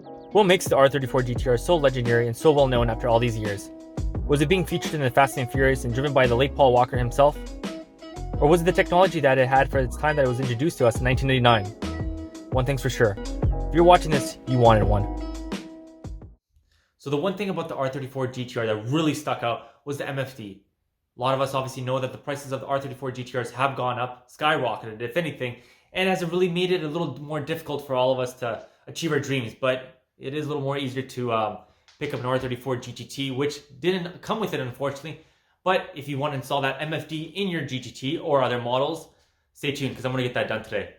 What makes the R34 GTR so legendary and so well known after all these years? Was it being featured in the Fast and Furious and driven by the late Paul Walker himself? Or was it the technology that it had for its time that it was introduced to us in 1989? One thing's for sure, if you're watching this, you wanted one. So the one thing about the R34 GTR that really stuck out was the MFD. A lot of us obviously know that the prices of the R34 GTRs have gone up, skyrocketed if anything, and has really made it a little more difficult for all of us to achieve our dreams. But it is a little more easier to pick up an R34 GTT, which didn't come with it unfortunately. But if you want to install that MFD in your GTT or other models, stay tuned because I'm going to get that done today.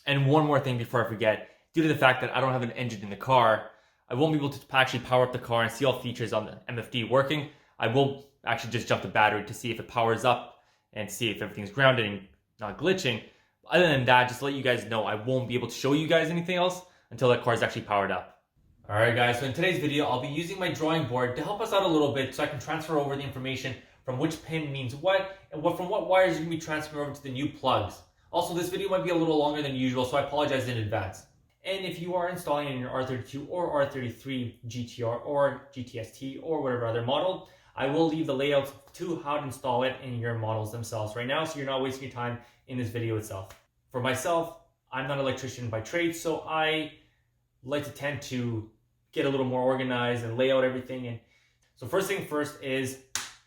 And one more thing before I forget, due to the fact that I don't have an engine in the car, I won't be able to actually power up the car and see all features on the MFD working. I will actually just jump the battery to see if it powers up and see if everything's grounded and not glitching. Other than that, just to let you guys know, I won't be able to show you guys anything else until that car is actually powered up. Alright guys, so in today's video, I'll be using my drawing board to help us out a little bit so I can transfer over the information from which pin means what and from what wires you're going to be transferring over to the new plugs. Also, this video might be a little longer than usual, so I apologize in advance. And if you are installing in your R32 or R33 GTR or GTST or whatever other model, I will leave the layouts to how to install it in your models themselves right now, so you're not wasting your time in this video itself. For myself, I'm not an electrician by trade, so I like to tend to get a little more organized and lay out everything. And so first thing first is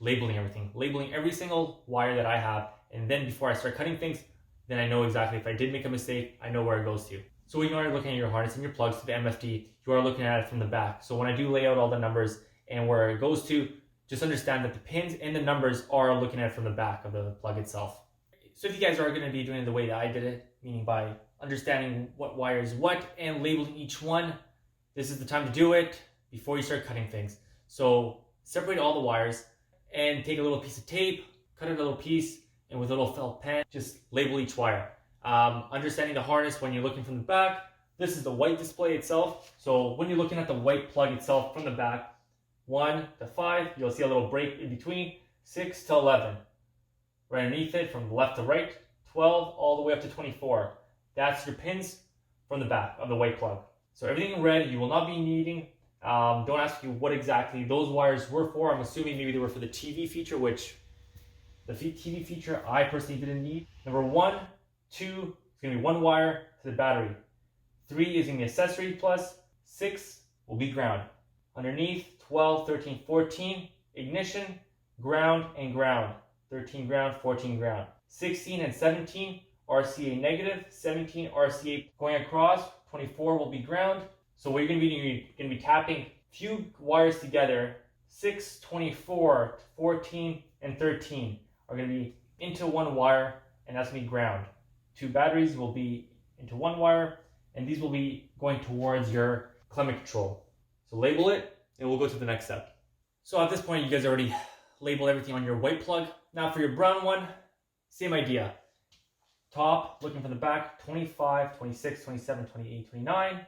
labeling everything. Labeling every single wire that I have, and then before I start cutting things, then I know exactly if I did make a mistake, I know where it goes to. So when you are looking at your harness and your plugs to the MFD, you are looking at it from the back. So when I do lay out all the numbers and where it goes to, just understand that the pins and the numbers are looking at it from the back of the plug itself. So if you guys are going to be doing it the way that I did it, meaning by understanding what wire is what and labeling each one, this is the time to do it before you start cutting things. So separate all the wires and take a little piece of tape, cut it a little piece, and with a little felt pen, just label each wire. Understanding the harness when you're looking from the back, this is the white display itself. So when you're looking at the white plug itself from the back, 1 to 5, you'll see a little break in between, 6 to 11. Right underneath it, from left to right, 12 all the way up to 24. That's your pins from the back of the white plug. So everything in red you will not be needing. Don't ask you what exactly those wires were for. I'm assuming maybe they were for the TV feature, which the TV feature I personally didn't need. Number 1, 2 is going to be one wire to the battery. 3 is going to be accessory plus. 6 will be ground. Underneath, 12, 13, 14, ignition, ground, and ground. 13 ground, 14 ground. 16 and 17, RCA negative. 17, RCA going across. 24 will be ground. So what you're going to be doing, you're going to be tapping few wires together. 6, 24, 14, and 13 are going to be into one wire, and that's going to be ground. 2 batteries will be into one wire, and these will be going towards your climate control. So label it, and we'll go to the next step. So at this point, you guys already labeled everything on your white plug. Now for your brown one, same idea. Top, looking from the back, 25, 26, 27, 28, 29.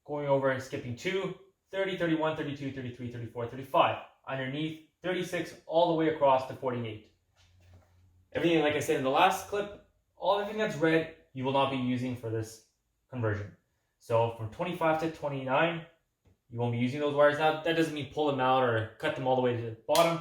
Going over and skipping 2, 30, 31, 32, 33, 34, 35. Underneath, 36 all the way across to 48. Everything, like I said in the last clip, everything that's red, you will not be using for this conversion. So from 25 to 29, you won't be using those wires. Now, that doesn't mean pull them out or cut them all the way to the bottom.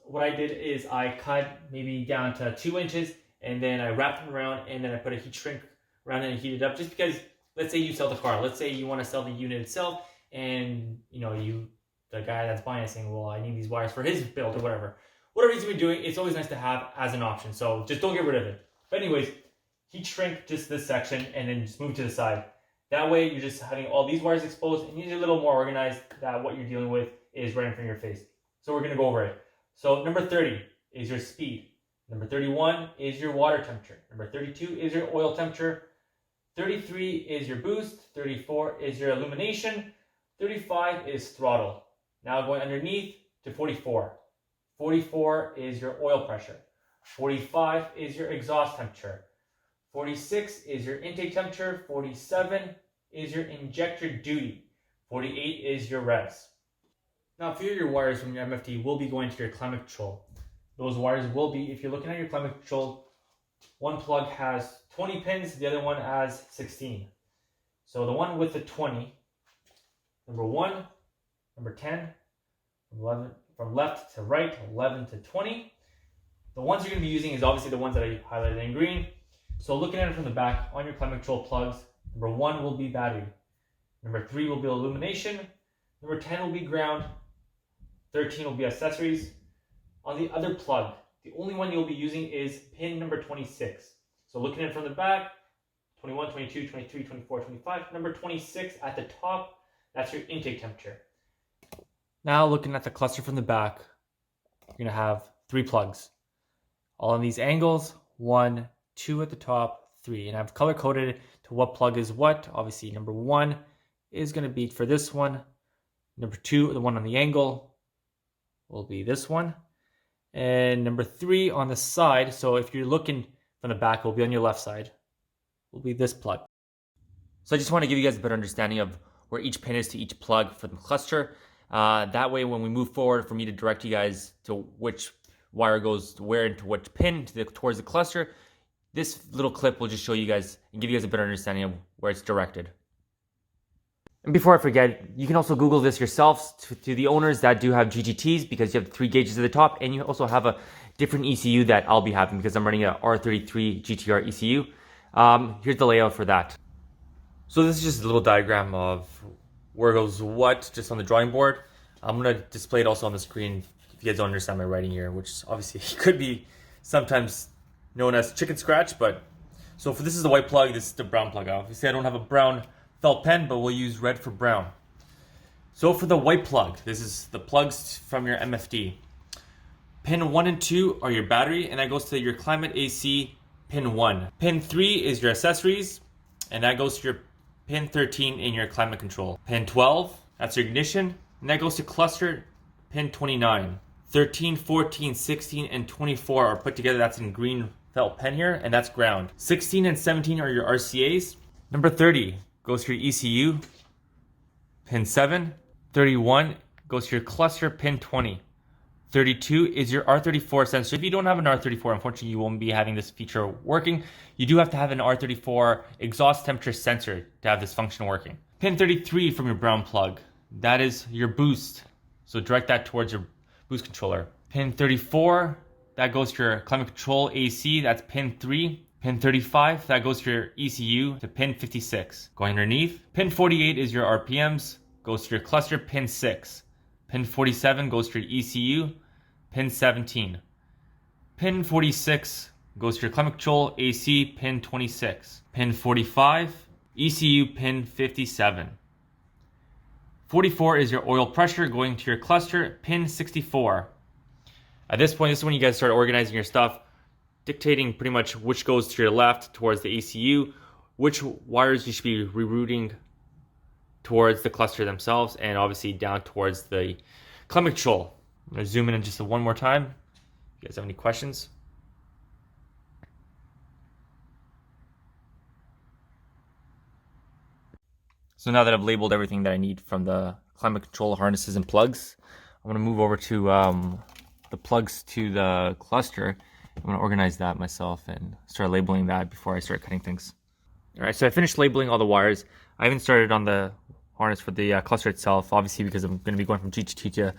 What I did is I cut maybe down to 2 inches, and then I wrapped them around, and then I put a heat shrink around it and heat it up, just because, let's say you sell the car. Let's say you want to sell the unit itself, and the guy that's buying it saying, well, I need these wires for his build or whatever. Whatever he's going to be doing, it's always nice to have as an option. So just don't get rid of it. But anyways, heat shrink just this section and then just move to the side. That way you're just having all these wires exposed and you're a little more organized that what you're dealing with is right in front of your face. So we're going to go over it. So number 30 is your speed. Number 31 is your water temperature. Number 32 is your oil temperature. 33 is your boost. 34 is your illumination. 35 is throttle. Now going underneath to 44. 44 is your oil pressure. 45 is your exhaust temperature. 46 is your intake temperature. 47 is your injector duty. 48 is your revs. Now, a few of your wires from your MFD will be going to your climate control. Those wires will be, if you're looking at your climate control, one plug has 20 pins, the other one has 16. So the one with the 20 number 1, number 10, from left to right, 11 to 20. The ones you're going to be using is obviously the ones that I highlighted in green. So looking at it from the back, on your climate control plugs, number 1 will be battery. Number 3 will be illumination. Number 10 will be ground. 13 will be accessories. On the other plug, the only one you'll be using is pin number 26. So looking at it from the back, 21, 22, 23, 24, 25. Number 26 at the top, that's your intake temperature. Now looking at the cluster from the back, you're going to have 3 plugs. All on these angles, 1, 2 at the top, 3. And I've color coded to what plug is what. Obviously number 1 is going to be for this one. Number 2, the one on the angle, will be this one. And number 3 on the side, so if you're looking from the back, it will be on your left side, will be this plug. So I just want to give you guys a better understanding of where each pin is to each plug for the cluster. That way, when we move forward, for me to direct you guys to which wire goes where into which pin towards the cluster, this little clip will just show you guys and give you guys a better understanding of where it's directed. And before I forget, you can also Google this yourselves to the owners that do have GGTs, because you have 3 gauges at the top, and you also have a different ECU that I'll be having because I'm running a R33 GTR ECU. Here's the layout for that. So this is just a little diagram of where goes what, just on the drawing board. I'm going to display it also on the screen if you guys don't understand my writing here, which obviously could be sometimes known as chicken scratch. But so for this is the white plug, this is the brown plug. Obviously I don't have a brown felt pen, but we'll use red for brown. So for the white plug, this is the plugs from your MFD. Pin 1 and 2 are your battery, and that goes to your climate AC pin 1. Pin 3 is your accessories, and that goes to your pin 13 in your climate control. Pin 12, that's your ignition, and that goes to cluster pin 29. 13, 14, 16, and 24 are put together. That's in green felt pen here, and that's ground. 16 and 17 are your RCAs. Number 30 goes to your ECU, pin 7. 31 goes to your cluster, pin 20. 32 is your R34 sensor. If you don't have an R34, unfortunately, you won't be having this feature working. You do have to have an R34 exhaust temperature sensor to have this function working. Pin 33 from your brown plug, that is your boost. So direct that towards your boost controller. Pin 34, that goes to your climate control AC, that's pin 3. Pin 35, that goes to your ECU to pin 56. Going underneath, pin 48 is your RPMs, goes to your cluster, pin 6. Pin 47 goes to your ECU, pin 17. Pin 46 goes to your climate control, AC, pin 26. Pin 45, ECU, pin 57. 44 is your oil pressure going to your cluster, pin 64. At this point, this is when you guys start organizing your stuff, dictating pretty much which goes to your left towards the ECU, which wires you should be rerouting towards the cluster themselves, and obviously down towards the climate control. I'm going to zoom in just one more time. If you guys have any questions. So now that I've labeled everything that I need from the climate control harnesses and plugs, I'm going to move over to the plugs to the cluster. I'm going to organize that myself and start labeling that before I start cutting things. All right, so I finished labeling all the wires. I haven't started on the harness for the cluster itself, obviously because I'm going to be going from GGT to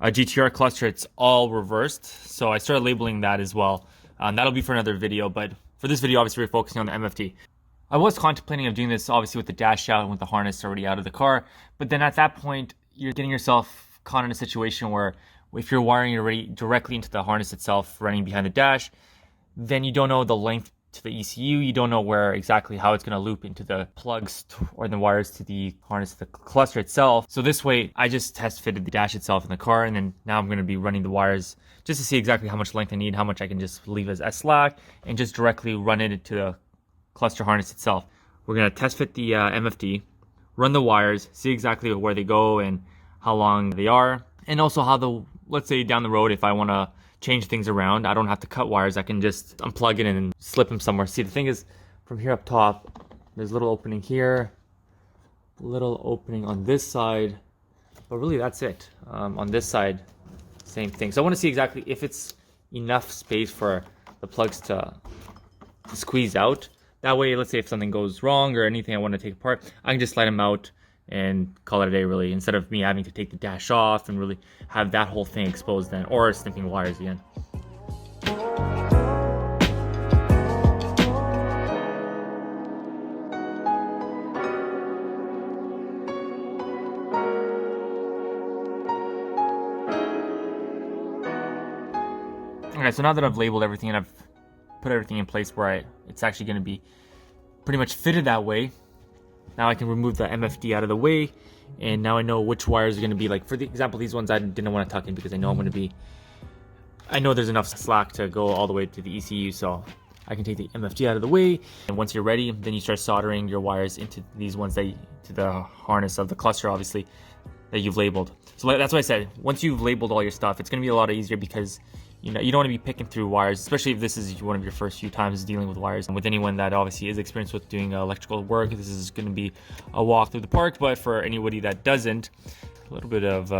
a GTR cluster. It's all reversed, so I started labeling that as well. That'll be for another video, but for this video, obviously we're focusing on the MFD. I was contemplating of doing this obviously with the dash out and with the harness already out of the car, but then at that point, you're getting yourself caught in a situation where if you're wiring it already directly into the harness itself running behind the dash, then you don't know the length to the ECU, you don't know where exactly how it's going to loop into the plugs or the wires to the harness, the cluster itself. So this way, I just test fitted the dash itself in the car, and then now I'm going to be running the wires just to see exactly how much length I need, how much I can just leave as slack, and just directly run it into the cluster harness itself. We're going to test fit the MFD, run the wires, see exactly where they go and how long they are, and also how the, let's say down the road, if I want to change things around, I don't have to cut wires. I can just unplug it and slip them somewhere. See, the thing is, from here up top, there's a little opening here, little opening on this side, but really that's it. On this side, same thing. So I want to see exactly if it's enough space for the plugs to squeeze out. That way, let's say if something goes wrong or anything I want to take apart, I can just slide them out and call it a day, really, instead of me having to take the dash off and really have that whole thing exposed then, or snipping wires again. Okay, so now that I've labeled everything and I've put everything in place where it's actually going to be pretty much fitted that way, now I can remove the MFD out of the way, and now I know which wires are going to be, like for the example, these ones I didn't want to tuck in because I know I know there's enough slack to go all the way to the ECU, so I can take the MFD out of the way. And once you're ready, then you start soldering your wires into these ones to the harness of the cluster, obviously, that you've labeled. So that's what I said. Once you've labeled all your stuff, it's going to be a lot easier because you don't want to be picking through wires, especially if this is one of your first few times dealing with wires. And with anyone that obviously is experienced with doing electrical work, this is going to be a walk through the park. But for anybody that doesn't, a little bit of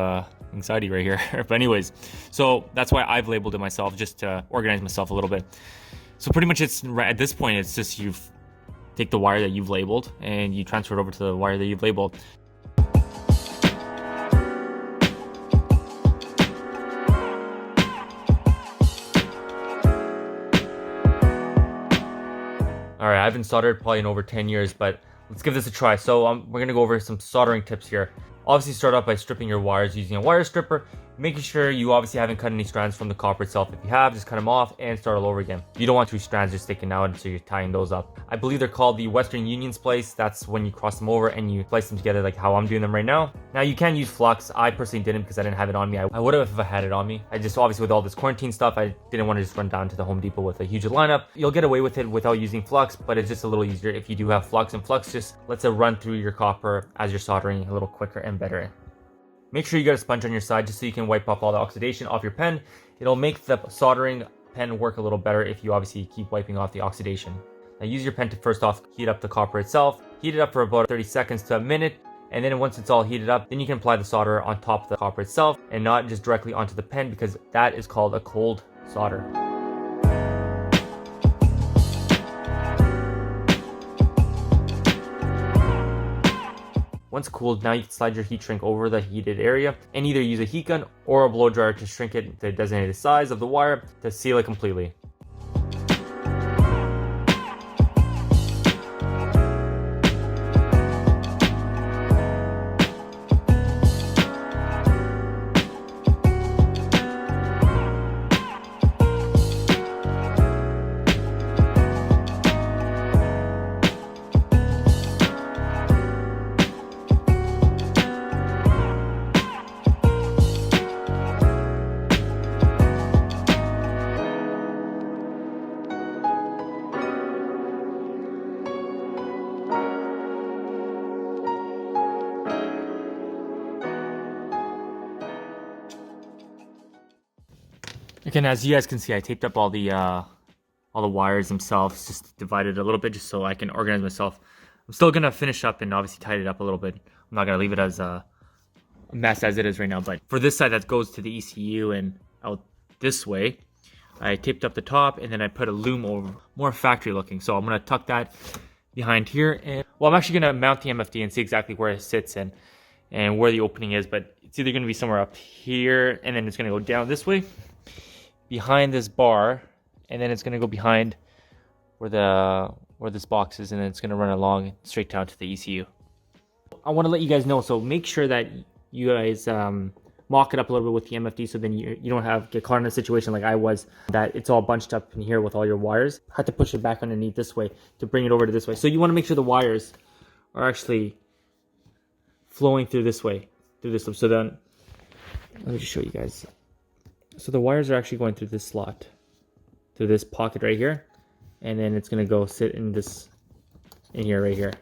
anxiety right here. But anyways, so that's why I've labeled it myself, just to organize myself a little bit. So pretty much at this point, it's just you take the wire that you've labeled and you transfer it over to the wire that you've labeled. All right, I haven't soldered probably in over 10 years, but let's give this a try. So we're gonna go over some soldering tips here. Obviously start off by stripping your wires using a wire stripper, making sure you obviously haven't cut any strands from the copper itself. If you have, just cut them off and start all over again. You don't want 2 strands just sticking out, so you're tying those up. I believe they're called the Western Union splice. That's when you cross them over and you splice them together like how I'm doing them right now. Now you can use flux. I personally didn't because I didn't have it on me. I would have if I had it on me. I just, obviously with all this quarantine stuff, I didn't want to just run down to the Home Depot with a huge lineup. You'll get away with it without using flux, but it's just a little easier if you do have flux, and flux just lets it run through your copper as you're soldering a little quicker and better. Make sure you got a sponge on your side just so you can wipe off all the oxidation off your pen. It'll make the soldering pen work a little better if you obviously keep wiping off the oxidation. Now use your pen to first off heat up the copper itself. Heat it up for about 30 seconds to a minute, and then once it's all heated up, then you can apply the solder on top of the copper itself and not just directly onto the pen, because that is called a cold solder. Once cooled, now you can slide your heat shrink over the heated area and either use a heat gun or a blow dryer to shrink it to the designated size of the wire to seal it completely. Again, as you guys can see, I taped up all the wires themselves, just divided a little bit just so I can organize myself. I'm still gonna finish up and obviously tidy it up a little bit. I'm not gonna leave it as a mess as it is right now, but for this side that goes to the ECU and out this way, I taped up the top and then I put a loom over, more factory looking. So I'm gonna tuck that behind here, and well, I'm actually gonna mount the MFD and see exactly where it sits and where the opening is, but it's either gonna be somewhere up here and then it's gonna go down this way behind this bar, and then it's going to go behind where this box is, and then it's going to run along straight down to the ECU. I want to let you guys know, so make sure that you guys mock it up a little bit with the MFD, so then you don't get caught in a situation like I was, that it's all bunched up in here with all your wires. I had to push it back underneath this way to bring it over to this way. So you want to make sure the wires are actually flowing through this way, so then let me just show you guys. So the wires are actually going through this slot, through this pocket right here, and then it's gonna go sit in here right here.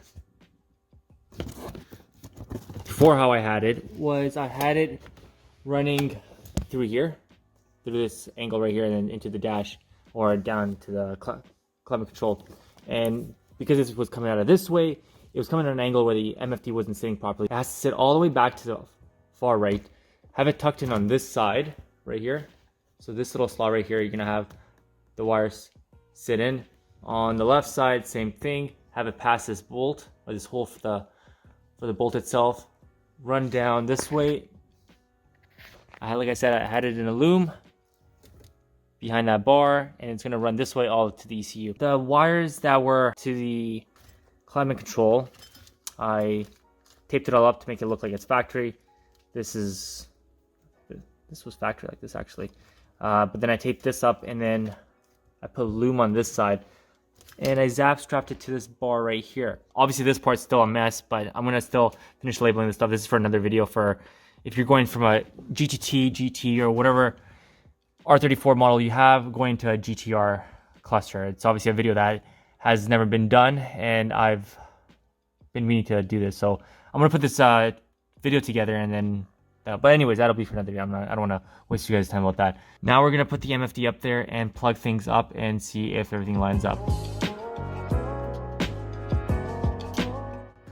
Before, how I had it was I had it running through here, through this angle right here, and then into the dash or down to the climate control. And because this was coming out of this way, it was coming at an angle where the MFD wasn't sitting properly. It has to sit all the way back to the far right, have it tucked in on this side right here. So this little slot right here, you're gonna have the wires sit in. On the left side, same thing, have it past this bolt or this hole for for the bolt itself. Run down this way. Like I said, I had it in a loom behind that bar, and it's gonna run this way all to the ECU. The wires that were to the climate control, I taped it all up to make it look like it's factory. This was factory like this actually. But then I taped this up, and then I put loom on this side, and I zap strapped it to this bar right here. Obviously this part's still a mess, but I'm gonna still finish labeling this stuff. This is for another video, for if you're going from a GTT, GT, or whatever R34 model you have, going to a GTR cluster. It's obviously a video that has never been done, and I've been meaning to do this. So I'm gonna put this video together, and then but anyways, that'll be for another video. I don't want to waste you guys' time about that. Now we're gonna put the MFD up there and plug things up and see if everything lines up.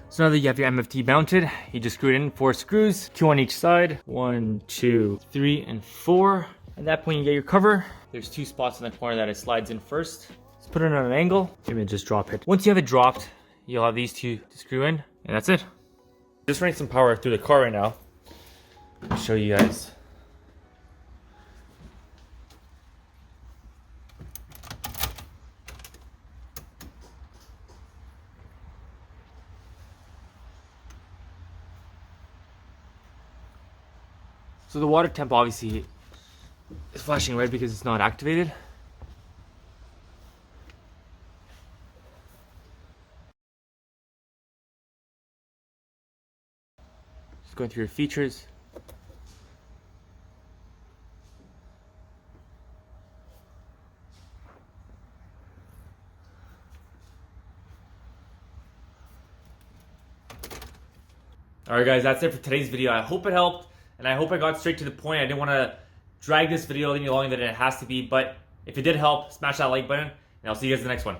So now that you have your MFD mounted, you just screw it in 4 screws, 2 on each side. 1, 2, 3, and 4. At that point, you get your cover. There's 2 spots in the corner that it slides in first. Let's put it on an angle. Maybe just drop it. Once you have it dropped, you'll have these 2 to screw in, and that's it. Just running some power through the car right now. I'll show you guys. So the water temp obviously is flashing red because it's not activated. Just going through your features. Alright guys, that's it for today's video. I hope it helped, and I hope I got straight to the point. I didn't want to drag this video any longer than it has to be, but if it did help, smash that like button, and I'll see you guys in the next one.